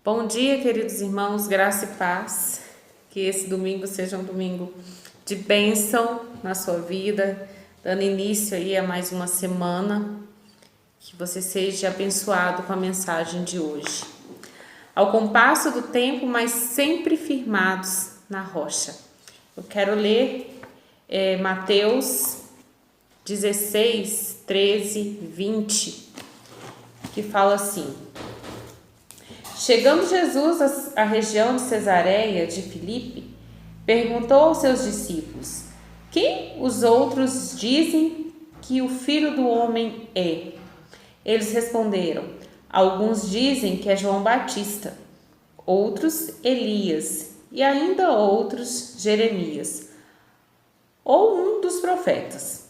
Bom dia, queridos irmãos, graça e paz. Que esse domingo seja um domingo de bênção na sua vida, dando início aí a mais uma semana. Que você seja abençoado com a mensagem de hoje. Ao compasso do tempo, mas sempre firmados na rocha. Eu quero ler Mateus 16, 13, 20, que fala assim: Chegando Jesus à região de Cesareia de Filipe, perguntou aos seus discípulos: Quem os outros dizem que o Filho do Homem é? Eles responderam: Alguns dizem que é João Batista, outros Elias e ainda outros Jeremias, ou um dos profetas.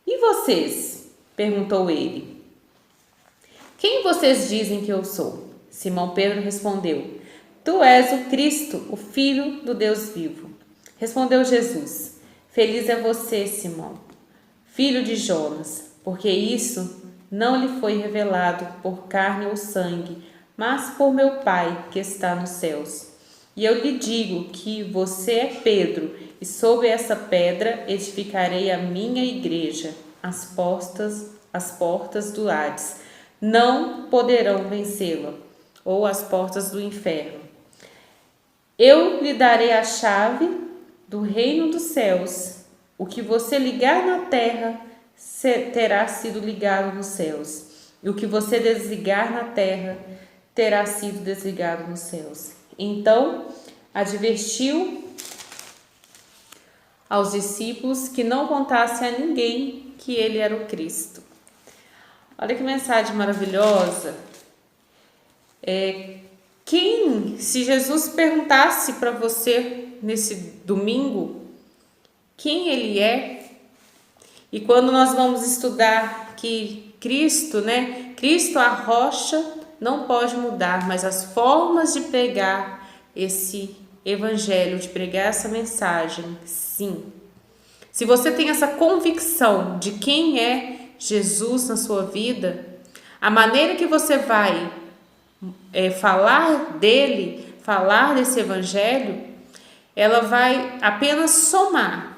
E vocês? Perguntou ele. Quem vocês dizem que eu sou? Simão Pedro respondeu: Tu és o Cristo, o Filho do Deus vivo. Respondeu Jesus: Feliz é você, Simão, filho de Jonas, porque isso não lhe foi revelado por carne ou sangue, mas por meu Pai que está nos céus. E eu lhe digo que você é Pedro, e sobre essa pedra edificarei a minha igreja. As portas do Hades não poderão vencê-la, ou as portas do inferno. Eu lhe darei a chave do reino dos céus. O que você ligar na terra terá sido ligado nos céus, e o que você desligar na terra terá sido desligado nos céus. Então, advertiu aos discípulos que não contassem a ninguém que ele era o Cristo. Olha que mensagem maravilhosa. Se Jesus perguntasse para você nesse domingo quem ele é, e quando nós vamos estudar que Cristo, Cristo, a rocha, não pode mudar, mas as formas de pregar esse evangelho, de pregar essa mensagem, sim. Se você tem essa convicção de quem é Jesus na sua vida, a maneira que você vai falar dele, falar desse evangelho, ela vai apenas somar.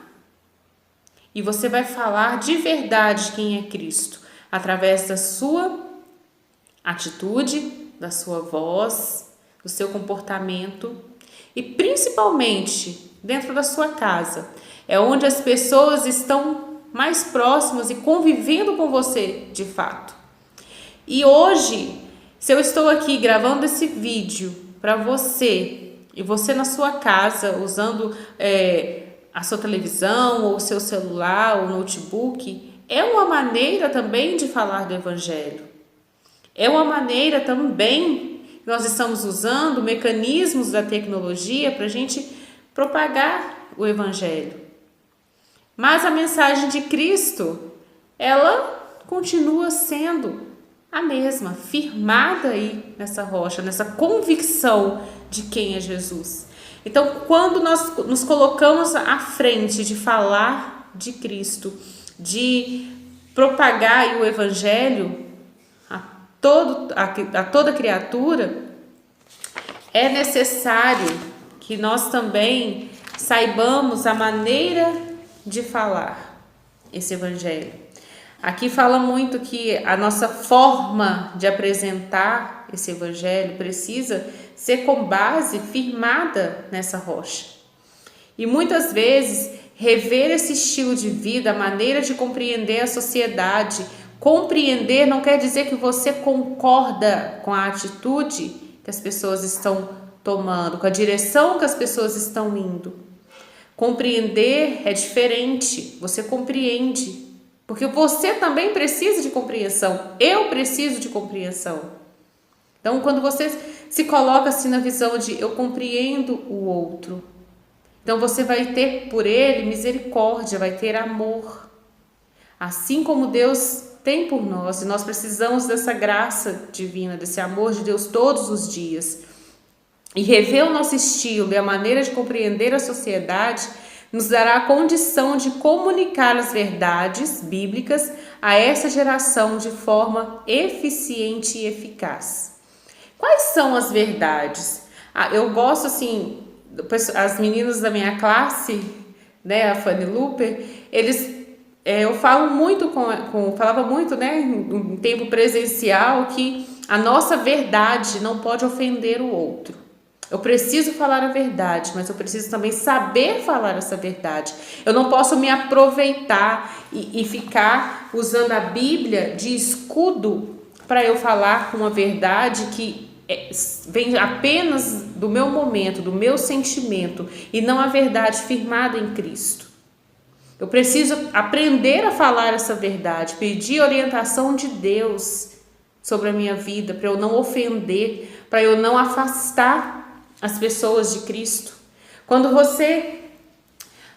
E você vai falar de verdade quem é Cristo, através da sua atitude, da sua voz, do seu comportamento e principalmente dentro da sua casa. É onde as pessoas estão mais próximas e convivendo com você de fato. E hoje, se eu estou aqui gravando esse vídeo para você, e você na sua casa, usando a sua televisão, ou o seu celular, ou notebook, é uma maneira também de falar do Evangelho. É uma maneira também que nós estamos usando mecanismos da tecnologia para a gente propagar o Evangelho. Mas a mensagem de Cristo, ela continua sendo a mesma, firmada aí nessa rocha, nessa convicção de quem é Jesus. Então, quando nós nos colocamos à frente de falar de Cristo, de propagar o Evangelho a toda criatura, é necessário que nós também saibamos a maneira de falar esse Evangelho. Aqui fala muito que a nossa forma de apresentar esse Evangelho precisa ser com base firmada nessa rocha. E muitas vezes, rever esse estilo de vida, a maneira de compreender a sociedade, compreender não quer dizer que você concorda com a atitude que as pessoas estão tomando, com a direção que as pessoas estão indo. Compreender é diferente, você compreende, porque você também precisa de compreensão, eu preciso de compreensão. Então, quando você se coloca assim na visão de eu compreendo o outro, então você vai ter por ele misericórdia, vai ter amor. Assim como Deus tem por nós, e nós precisamos dessa graça divina, desse amor de Deus todos os dias. E rever o nosso estilo e a maneira de compreender a sociedade nos dará a condição de comunicar as verdades bíblicas a essa geração de forma eficiente e eficaz. Quais são as verdades? Eu gosto assim, as meninas da minha classe, né, a Fanny Luper, eu falo muito falava muito, né, em tempo presencial, que a nossa verdade não pode ofender o outro. Eu preciso falar a verdade, mas eu preciso também saber falar essa verdade. Eu não posso me aproveitar e ficar usando a Bíblia de escudo para eu falar uma verdade que vem apenas do meu momento, do meu sentimento, e não a verdade firmada em Cristo. Eu preciso aprender a falar essa verdade, pedir orientação de Deus sobre a minha vida, para eu não ofender, para eu não afastar as pessoas de Cristo. Quando você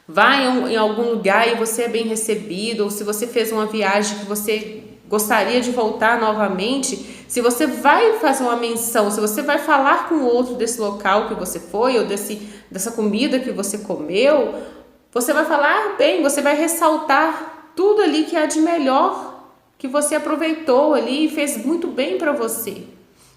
vai em algum lugar e você é bem recebido, ou se você fez uma viagem que você gostaria de voltar novamente, se você vai fazer uma menção, se você vai falar com o outro desse local que você foi, ou dessa comida que você comeu, você vai falar bem, você vai ressaltar tudo ali que há de melhor, que você aproveitou ali e fez muito bem para você.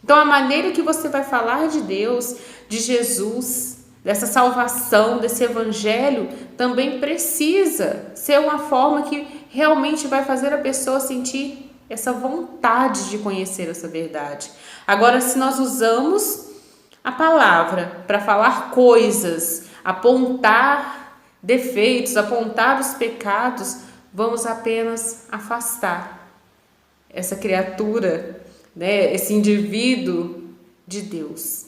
Então, a maneira que você vai falar de Deus, de Jesus, dessa salvação, desse evangelho, também precisa ser uma forma que realmente vai fazer a pessoa sentir essa vontade de conhecer essa verdade. Agora, se nós usamos a palavra para falar coisas, apontar defeitos, apontar os pecados, vamos apenas afastar essa criatura, né, esse indivíduo de Deus.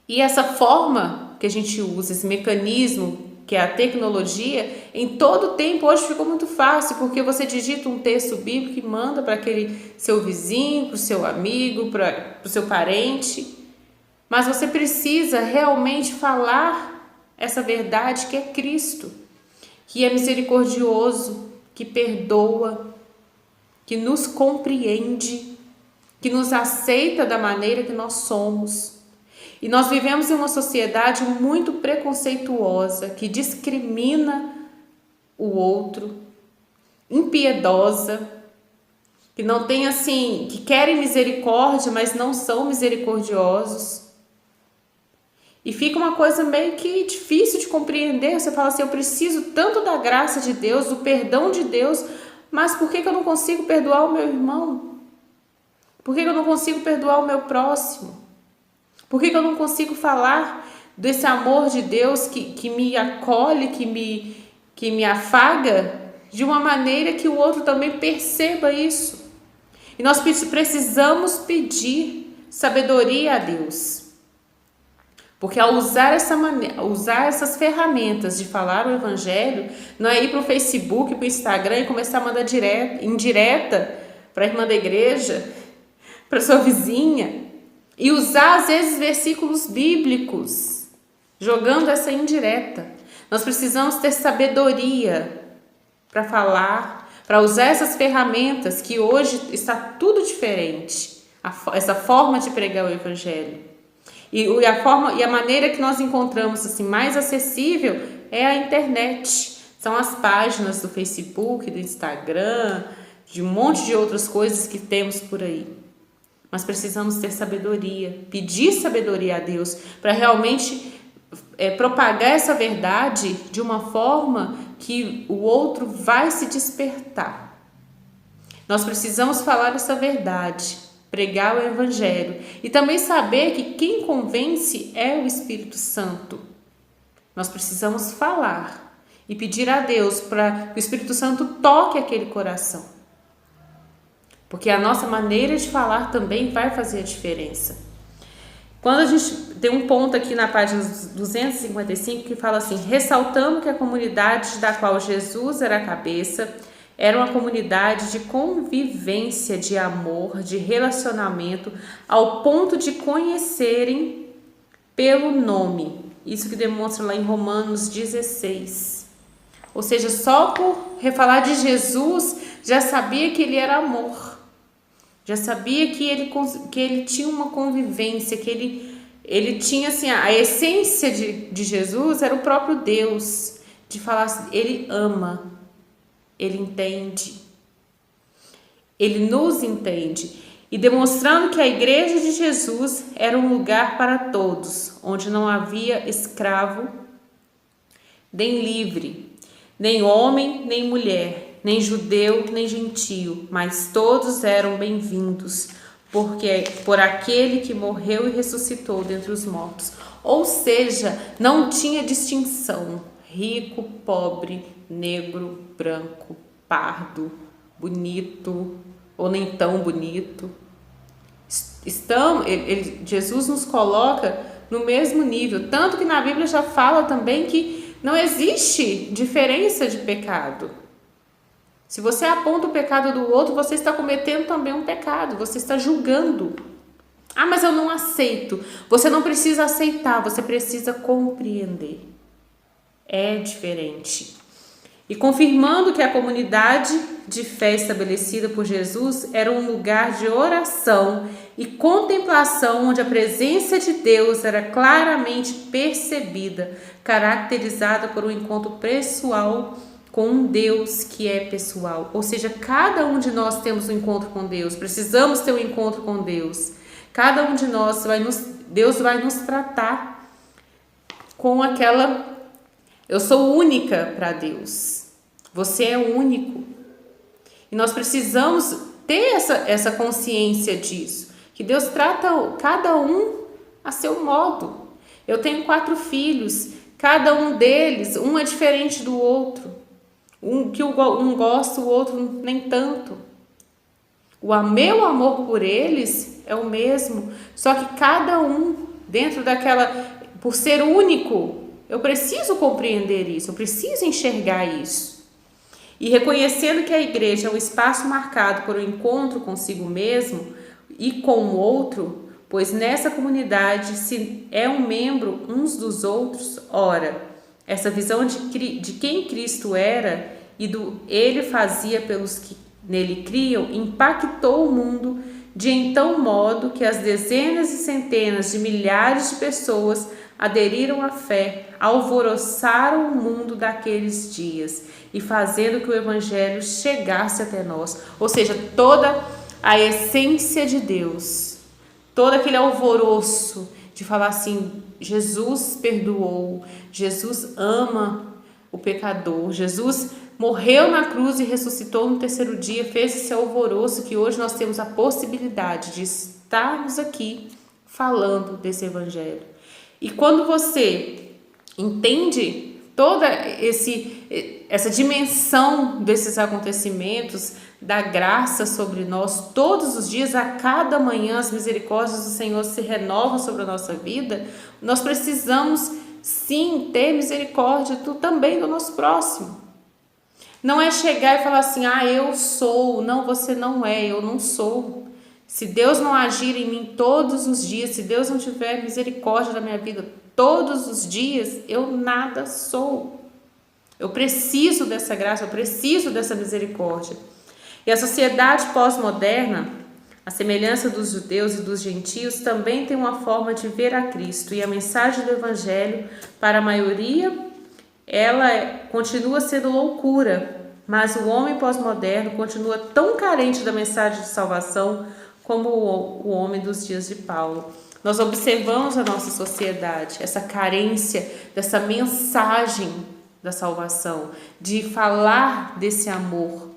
E essa forma que a gente usa, esse mecanismo que é a tecnologia, em todo tempo hoje ficou muito fácil, porque você digita um texto bíblico e manda para aquele seu vizinho, para o seu amigo, para o seu parente, mas você precisa realmente falar essa verdade que é Cristo, que é misericordioso, que perdoa, que nos compreende, que nos aceita da maneira que nós somos. E nós vivemos em uma sociedade muito preconceituosa, que discrimina o outro, impiedosa, que não tem assim, que querem misericórdia, mas não são misericordiosos. E fica uma coisa meio que difícil de compreender. Você fala assim, eu preciso tanto da graça de Deus, do perdão de Deus, mas por que eu não consigo perdoar o meu irmão? Por que eu não consigo perdoar o meu próximo? Por que eu não consigo falar desse amor de Deus que me acolhe, que me afaga, de uma maneira que o outro também perceba isso? E nós precisamos pedir sabedoria a Deus. Porque ao usar essas ferramentas de falar o evangelho, não é ir para o Facebook, para o Instagram e começar a mandar indireta para a irmã da igreja, para sua vizinha, e usar às vezes versículos bíblicos, jogando essa indireta. Nós precisamos ter sabedoria para falar, para usar essas ferramentas, que hoje está tudo diferente, essa forma de pregar o evangelho. E a maneira que nós encontramos assim, mais acessível é a internet. São as páginas do Facebook, do Instagram, de um monte de outras coisas que temos por aí. Mas precisamos ter sabedoria, pedir sabedoria a Deus para realmente propagar essa verdade de uma forma que o outro vai se despertar. Nós precisamos falar essa verdade, pregar o evangelho e também saber que quem convence é o Espírito Santo. Nós precisamos falar e pedir a Deus para que o Espírito Santo toque aquele coração. Porque a nossa maneira de falar também vai fazer a diferença. Quando a gente tem um ponto aqui na página 255 que fala assim, ressaltando que a comunidade da qual Jesus era a cabeça era uma comunidade de convivência, de amor, de relacionamento, ao ponto de conhecerem pelo nome. Isso que demonstra lá em Romanos 16. Ou seja, só por falar de Jesus, já sabia que ele era amor. Já sabia que ele tinha uma convivência, que ele tinha assim, a essência de Jesus era o próprio Deus. De falar assim, ele ama. Ele entende, ele nos entende. e demonstrando que a igreja de Jesus era um lugar para todos, onde não havia escravo nem livre, nem homem, nem mulher, nem judeu, nem gentio, mas todos eram bem-vindos, porque por aquele que morreu e ressuscitou dentre os mortos. Ou seja, não tinha distinção, rico, pobre, negro, branco, pardo, bonito ou nem tão bonito. Jesus nos coloca no mesmo nível, tanto que na Bíblia já fala também que não existe diferença de pecado. Se você aponta o pecado do outro, você está cometendo também um pecado, você está julgando. Ah, mas eu não aceito. Você não precisa aceitar, você precisa compreender. É diferente. E confirmando que a comunidade de fé estabelecida por Jesus era um lugar de oração e contemplação, onde a presença de Deus era claramente percebida, caracterizada por um encontro pessoal com um Deus que é pessoal. Ou seja, cada um de nós temos um encontro com Deus, precisamos ter um encontro com Deus. Cada um de nós, Deus vai nos tratar com aquela... Eu sou única para Deus. Você é único. E nós precisamos ter essa consciência disso. Que Deus trata cada um a seu modo. Eu tenho 4 filhos. Cada um deles, um é diferente do outro. Um gosta, o outro nem tanto. Meu amor por eles é o mesmo. Só que cada um, dentro daquela... Por ser único... Eu preciso compreender isso, eu preciso enxergar isso. E reconhecendo que a igreja é um espaço marcado por um encontro consigo mesmo e com o outro, pois nessa comunidade se é um membro uns dos outros, ora, essa visão de quem Cristo era e do Ele fazia pelos que nele criam, impactou o mundo de então modo que as dezenas e centenas de milhares de pessoas aderiram à fé, alvoroçaram o mundo daqueles dias e fazendo que o evangelho chegasse até nós. Ou seja, toda a essência de Deus, todo aquele alvoroço de falar assim, Jesus perdoou, Jesus ama o pecador, Jesus morreu na cruz e ressuscitou no 3º dia, fez esse alvoroço que hoje nós temos a possibilidade de estarmos aqui falando desse evangelho. E quando você entende toda essa dimensão desses acontecimentos, da graça sobre nós, todos os dias, a cada manhã, as misericórdias do Senhor se renovam sobre a nossa vida, nós precisamos sim ter misericórdia também do nosso próximo. Não é chegar e falar assim, eu sou, não, você não é, eu não sou. Se Deus não agir em mim todos os dias, se Deus não tiver misericórdia da minha vida todos os dias, eu nada sou. Eu preciso dessa graça, eu preciso dessa misericórdia. E a sociedade pós-moderna, a semelhança dos judeus e dos gentios, também tem uma forma de ver a Cristo. E a mensagem do Evangelho, para a maioria, ela continua sendo loucura, mas o homem pós-moderno continua tão carente da mensagem de salvação como o homem dos dias de Paulo. Nós observamos a nossa sociedade, essa carência dessa mensagem da salvação, de falar desse amor.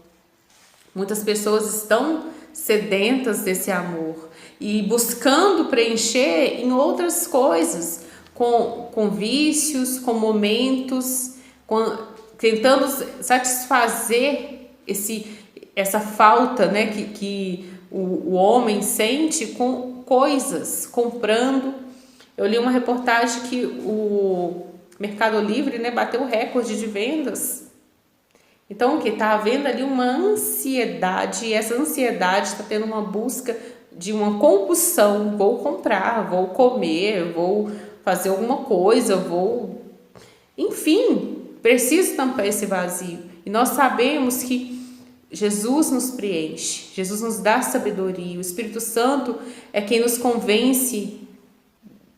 Muitas pessoas estão sedentas desse amor e buscando preencher em outras coisas, com vícios, com momentos, tentando satisfazer essa falta, né, que o homem sente com coisas, comprando. Eu li uma reportagem que o Mercado Livre, né, bateu o recorde de vendas. Então, o que está havendo ali uma ansiedade, e essa ansiedade está tendo uma busca de uma compulsão. Vou comprar, vou comer, vou fazer alguma coisa, enfim, preciso tampar esse vazio. E nós sabemos que Jesus nos preenche, Jesus nos dá sabedoria, o Espírito Santo é quem nos convence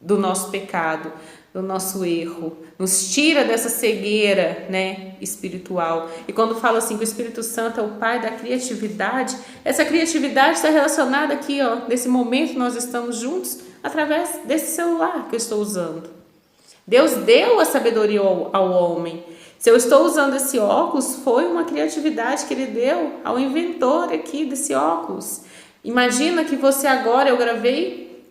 do nosso pecado, do nosso erro, nos tira dessa cegueira, né, espiritual. E quando fala assim que o Espírito Santo é o Pai da criatividade, essa criatividade está relacionada aqui, ó, nesse momento nós estamos juntos, através desse celular que eu estou usando. Deus deu a sabedoria ao homem. Se eu estou usando esse óculos, foi uma criatividade que Ele deu ao inventor aqui desse óculos. Imagina que você agora, eu gravei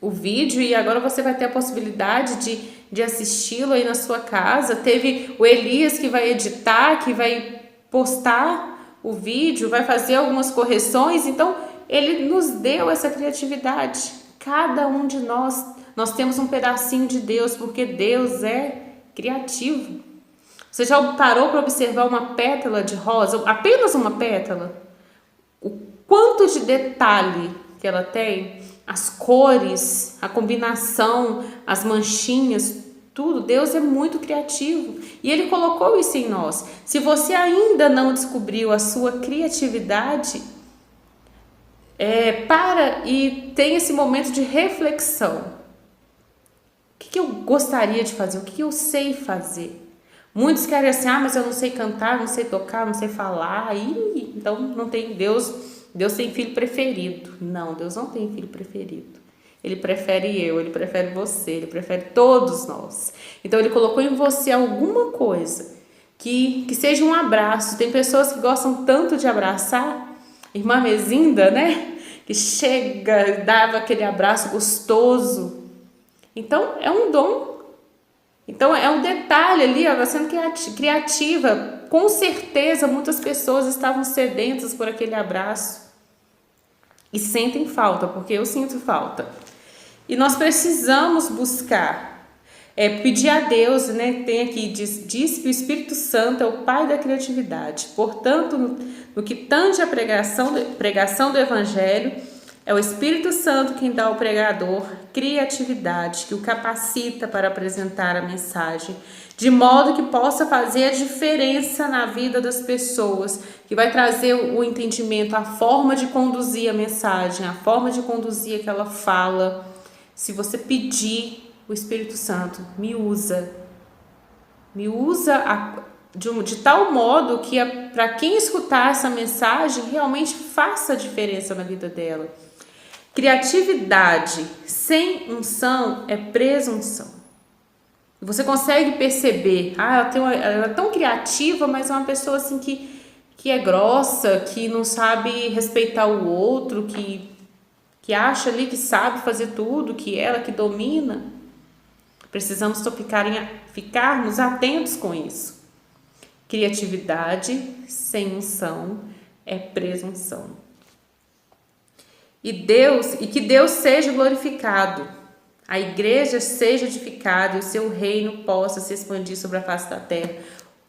o vídeo e agora você vai ter a possibilidade de assisti-lo aí na sua casa. Teve o Elias que vai editar, que vai postar o vídeo, vai fazer algumas correções. Então, Ele nos deu essa criatividade. Cada um de nós temos um pedacinho de Deus, porque Deus é criativo. Você já parou para observar uma pétala de rosa, apenas uma pétala? O quanto de detalhe que ela tem, as cores, a combinação, as manchinhas, tudo. Deus é muito criativo e Ele colocou isso em nós. Se você ainda não descobriu a sua criatividade, para e tem esse momento de reflexão. O que eu gostaria de fazer? O que eu sei fazer? Muitos querem assim, mas eu não sei cantar, não sei tocar, não sei falar, então não tem Deus tem filho preferido. Não, Deus não tem filho preferido. Ele prefere Ele prefere você, Ele prefere todos nós. Então Ele colocou em você alguma coisa que seja um abraço. Tem pessoas que gostam tanto de abraçar, irmã Mezinda, né? Que chega, dava aquele abraço gostoso. Então é um dom. Então é um detalhe ali, ela sendo criativa. Com certeza muitas pessoas estavam sedentas por aquele abraço e sentem falta, porque eu sinto falta. E nós precisamos buscar, pedir a Deus, né? Tem aqui, diz que o Espírito Santo é o Pai da criatividade. Portanto, no que tange a pregação do Evangelho, é o Espírito Santo quem dá ao pregador criatividade, que o capacita para apresentar a mensagem, de modo que possa fazer a diferença na vida das pessoas, que vai trazer o entendimento, a forma de conduzir a mensagem, a forma de conduzir aquela fala. Se você pedir, o Espírito Santo me usa de tal modo que para quem escutar essa mensagem realmente faça a diferença na vida dela. Criatividade sem unção é presunção. Você consegue perceber, ela é tão criativa, mas é uma pessoa assim que é grossa, que não sabe respeitar o outro, que acha ali que sabe fazer tudo, que ela que domina. Precisamos ficarmos atentos com isso. Criatividade sem unção é presunção. E que Deus seja glorificado, a igreja seja edificada e o seu reino possa se expandir sobre a face da terra.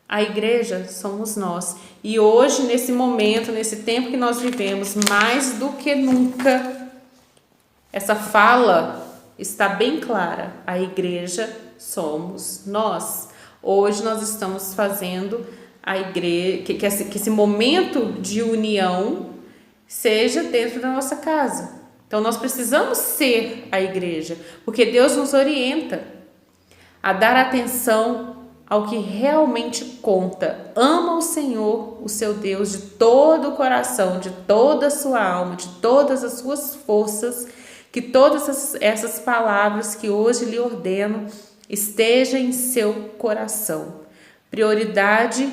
A igreja somos nós. E hoje, nesse momento, nesse tempo que nós vivemos, mais do que nunca, essa fala está bem clara. A igreja somos nós. Hoje nós estamos fazendo a igreja, que esse momento de união seja dentro da nossa casa. Então nós precisamos ser a igreja, porque Deus nos orienta a dar atenção ao que realmente conta. Ama o Senhor, o seu Deus, de todo o coração, de toda a sua alma, de todas as suas forças, que todas essas palavras que hoje lhe ordeno estejam em seu coração. Prioridade,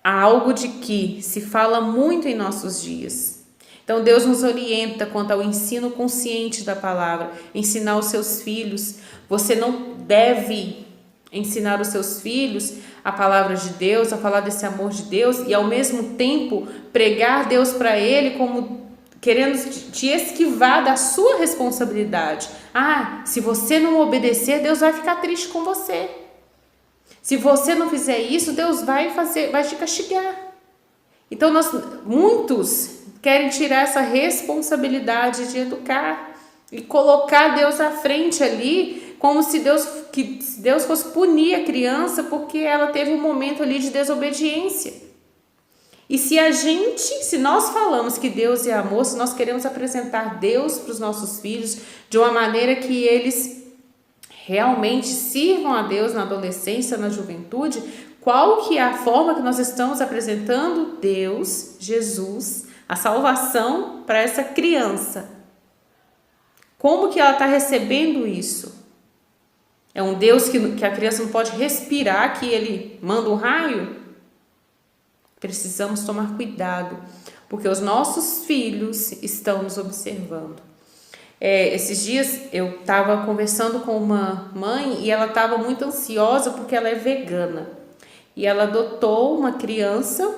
algo de que se fala muito em nossos dias. Então Deus nos orienta quanto ao ensino consciente da palavra, ensinar os seus filhos. Você não deve ensinar os seus filhos a palavra de Deus, a falar desse amor de Deus e ao mesmo tempo pregar Deus para ele como querendo te esquivar da sua responsabilidade. Se você não obedecer, Deus vai ficar triste com você. Se você não fizer isso, Deus vai te castigar. Então muitos querem tirar essa responsabilidade de educar e colocar Deus à frente ali, como se Deus fosse punir a criança porque ela teve um momento ali de desobediência. E se nós falamos que Deus é amor, se nós queremos apresentar Deus para os nossos filhos de uma maneira que eles realmente sirvam a Deus na adolescência, na juventude, qual que é a forma que nós estamos apresentando Deus, Jesus, a salvação para essa criança? Como que ela está recebendo isso? É um Deus que a criança não pode respirar, que ele manda um raio? Precisamos tomar cuidado, porque os nossos filhos estão nos observando. Esses dias eu estava conversando com uma mãe e ela estava muito ansiosa porque ela é vegana. E ela adotou uma criança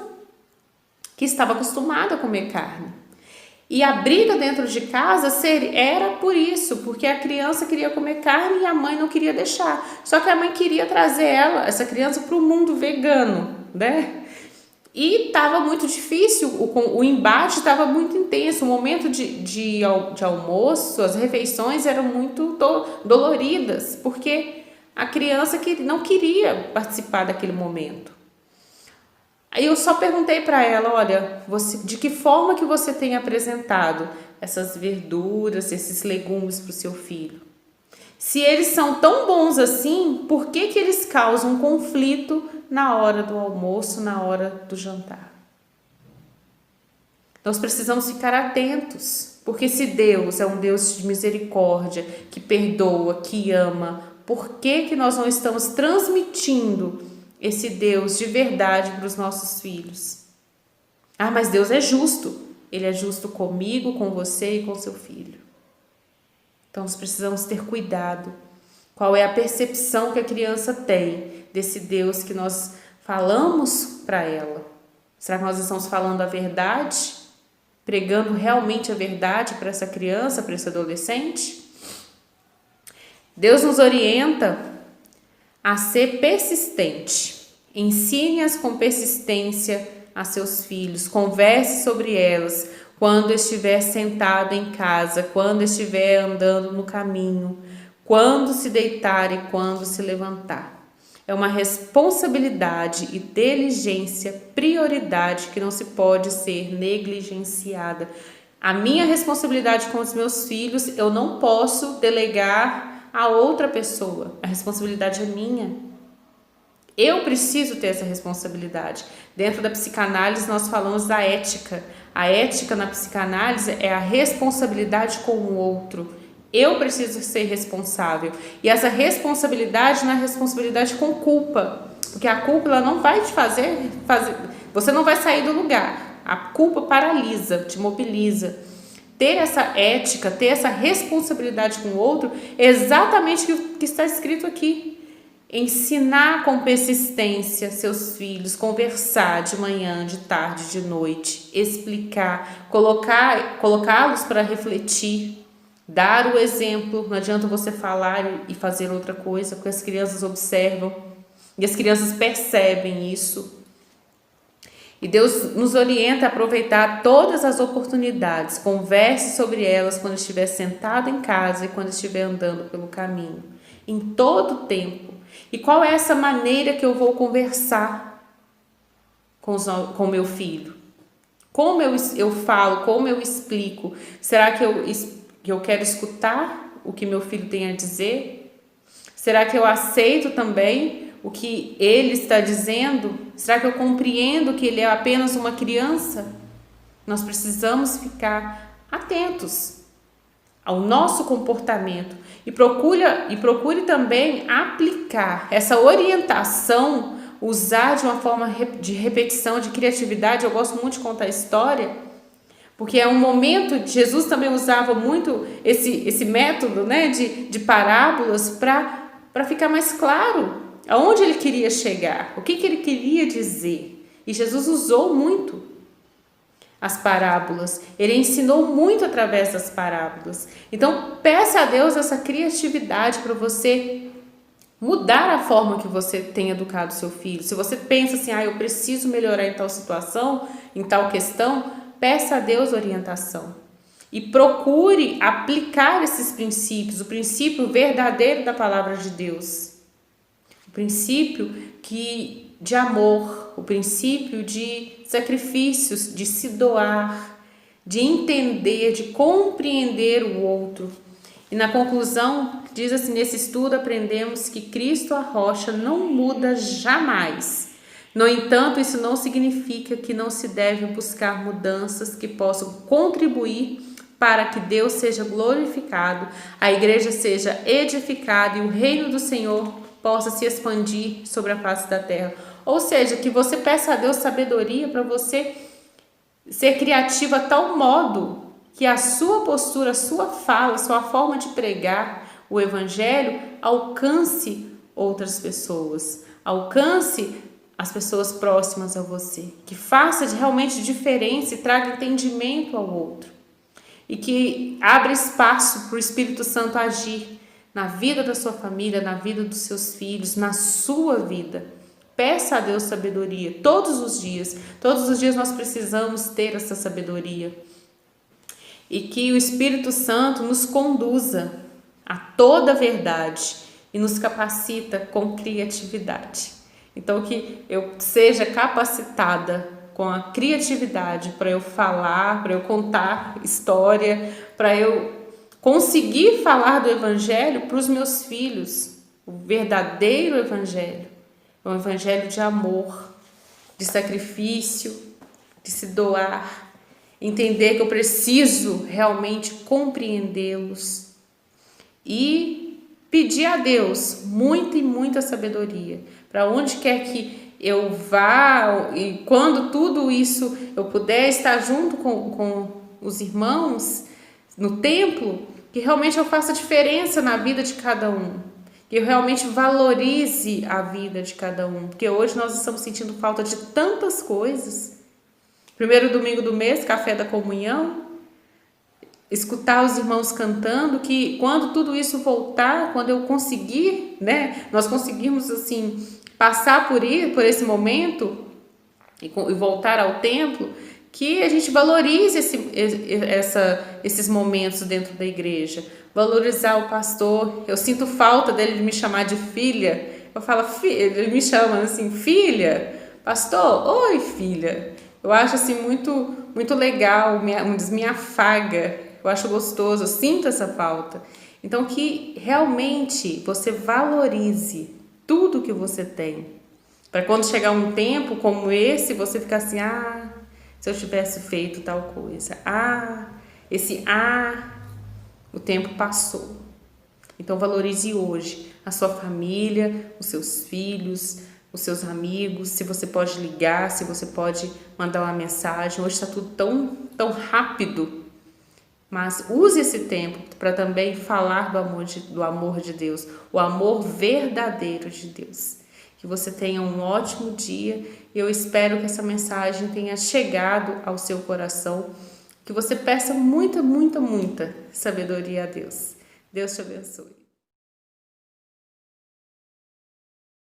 que estava acostumada a comer carne. E a briga dentro de casa era por isso, porque a criança queria comer carne e a mãe não queria deixar. Só que a mãe queria trazer essa criança para o mundo vegano, né? E estava muito difícil, o embate estava muito intenso. O momento de almoço, as refeições eram muito doloridas, porque a criança não queria participar daquele momento. Aí eu só perguntei para ela, olha, de que forma que você tem apresentado essas verduras, esses legumes para o seu filho? Se eles são tão bons assim, por que eles causam conflito na hora do almoço, na hora do jantar? Nós precisamos ficar atentos, porque se Deus é um Deus de misericórdia, que perdoa, que ama, por que nós não estamos transmitindo esse Deus de verdade para os nossos filhos? Ah, mas Deus é justo. Ele é justo comigo, com você e com seu filho. Então, nós precisamos ter cuidado. Qual é a percepção que a criança tem desse Deus que nós falamos para ela? Será que nós estamos falando a verdade? Pregando realmente a verdade para essa criança, para esse adolescente? Deus nos orienta a ser persistente. Ensine-as com persistência a seus filhos. Converse sobre elas quando estiver sentado em casa, quando estiver andando no caminho, quando se deitar e quando se levantar. É uma responsabilidade e diligência, prioridade que não se pode ser negligenciada. A minha responsabilidade com os meus filhos, eu não posso delegar a outra pessoa. A responsabilidade é minha. Eu preciso ter essa responsabilidade. Dentro da psicanálise, nós falamos da ética. A ética na psicanálise é a responsabilidade com o outro. Eu preciso ser responsável. E essa responsabilidade não é responsabilidade com culpa. Porque a culpa ela não vai te fazer. Você não vai sair do lugar. A culpa paralisa, te mobiliza. Ter essa ética, ter essa responsabilidade com o outro é exatamente o que está escrito aqui. Ensinar com persistência seus filhos, conversar de manhã, de tarde, de noite, explicar, colocá-los para refletir, dar o exemplo. Não adianta você falar e fazer outra coisa, porque as crianças observam e as crianças percebem isso. E Deus nos orienta a aproveitar todas as oportunidades. Converse sobre elas quando estiver sentado em casa e quando estiver andando pelo caminho. Em todo o tempo. E qual é essa maneira que eu vou conversar com meu filho? Como eu falo, como eu explico? Será que eu quero escutar o que meu filho tem a dizer? Será que eu aceito também o que ele está dizendo? Será que eu compreendo que ele é apenas uma criança? Nós precisamos ficar atentos ao nosso comportamento e procure também aplicar essa orientação, usar de uma forma de repetição, de criatividade. Eu gosto muito de contar história, porque é um momento, Jesus também usava muito esse método, né, de parábolas para ficar mais claro aonde ele queria chegar, o que ele queria dizer. E Jesus usou muito as parábolas, ele ensinou muito através das parábolas. Então, peça a Deus essa criatividade para você mudar a forma que você tem educado seu filho. Se você pensa assim, eu preciso melhorar em tal situação, em tal questão, peça a Deus orientação. E procure aplicar esses princípios, o princípio verdadeiro da palavra de Deus. O princípio de amor, o princípio de sacrifícios, de se doar, de entender, de compreender o outro. E na conclusão, diz assim, nesse estudo aprendemos que Cristo, a rocha, não muda jamais. No entanto, isso não significa que não se deve buscar mudanças que possam contribuir para que Deus seja glorificado, a igreja seja edificada e o reino do Senhor possa se expandir sobre a face da terra. Ou seja, que você peça a Deus sabedoria para você ser criativo a tal modo que a sua postura, a sua fala, a sua forma de pregar o evangelho alcance outras pessoas, alcance as pessoas próximas a você, que faça realmente diferença e traga entendimento ao outro e que abra espaço para o Espírito Santo agir na vida da sua família, na vida dos seus filhos, na sua vida. Peça a Deus sabedoria todos os dias. Todos os dias nós precisamos ter essa sabedoria. E que o Espírito Santo nos conduza a toda a verdade e nos capacita com criatividade. Então, que eu seja capacitada com a criatividade para eu falar, para eu contar história, para eu conseguir falar do Evangelho para os meus filhos, o verdadeiro Evangelho, um Evangelho de amor, de sacrifício, de se doar, entender que eu preciso realmente compreendê-los e pedir a Deus muita e muita sabedoria para onde quer que eu vá e quando tudo isso eu puder estar junto com os irmãos no templo, que realmente eu faça diferença na vida de cada um, que eu realmente valorize a vida de cada um, porque hoje nós estamos sentindo falta de tantas coisas. Primeiro domingo do mês, café da comunhão, escutar os irmãos cantando, que quando tudo isso voltar, quando eu conseguir, nós conseguimos assim passar por esse momento e voltar ao templo, que a gente valorize esses momentos dentro da igreja, valorizar o pastor. Eu sinto falta dele me chamar de filha. Eu falo, ele me chama assim, filha, pastor, oi filha. Eu acho assim muito legal, me afaga, eu acho gostoso, eu sinto essa falta. Então que realmente você valorize tudo que você tem, para quando chegar um tempo como esse, você ficar assim, se eu tivesse feito tal coisa, o tempo passou. Então valorize hoje a sua família, os seus filhos, os seus amigos, se você pode ligar, se você pode mandar uma mensagem. Hoje está tudo tão rápido, mas use esse tempo para também falar do amor de Deus, o amor verdadeiro de Deus. Que você tenha um ótimo dia e eu espero que essa mensagem tenha chegado ao seu coração, que você peça muita sabedoria a Deus. Deus te abençoe.